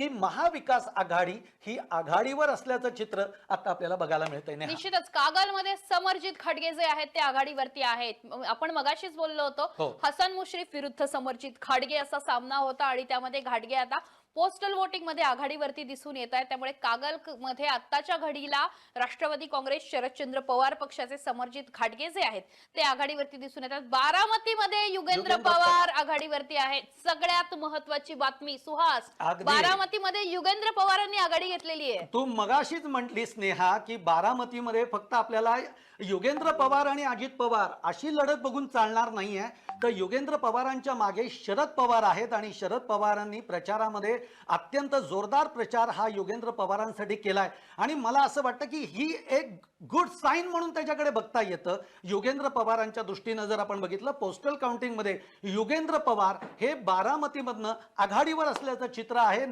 की महाविकास आघाडी ही आघाडीवर असल्याचं चित्र आता आपल्याला बघायला मिळतंय. निश्चितच कागलमध्ये समरजित खडगे जे आहेत ते आघाडीवरती आहेत. आपण मगाशीच बोललो होतो, हो. हसन मुश्रीफ विरुद्ध समरजित खडगे असा सामना होता आणि त्यामध्ये घाटगे आता पोस्टल वोटिंग मध्ये आघाडीवरती दिसून येत आहे. त्यामुळे कागल मध्ये आत्ताच्या घडीला राष्ट्रवादी काँग्रेस शरदचंद्र पवार पक्षाचे समरजित घाटगे जे आहेत ते आघाडीवरती दिसून येतात. बारामतीमध्ये युगेंद्र पवार आघाडीवरती आहेत. सगळ्यात महत्वाची बातमी सुहास, अगदी. बारामतीमध्ये युगेंद्र पवारांनी आघाडी घेतलेली आहे. तू मगाशीच म्हटली स्नेहा की बारामतीमध्ये फक्त आपल्याला योगेंद्र पवार आणि अजित पवार अशी लढत बघून चालणार नाहीये. तर योगेंद्र पवारांच्या मागे शरद पवार आहेत आणि शरद पवारांनी प्रचारामध्ये अत्यंत जोरदार प्रचार हा योगेंद्र पवारांसाठी केलाय आणि मला असं वाटतं की ही एक गुड साईन म्हणून त्याच्याकडे बघता येतं. योगेंद्र पवारांच्या दृष्टीनं जर आपण बघितलं पोस्टल काउंटिंगमध्ये योगेंद्र पवार हे बारामतीमधनं आघाडीवर असल्याचं चित्र आहे.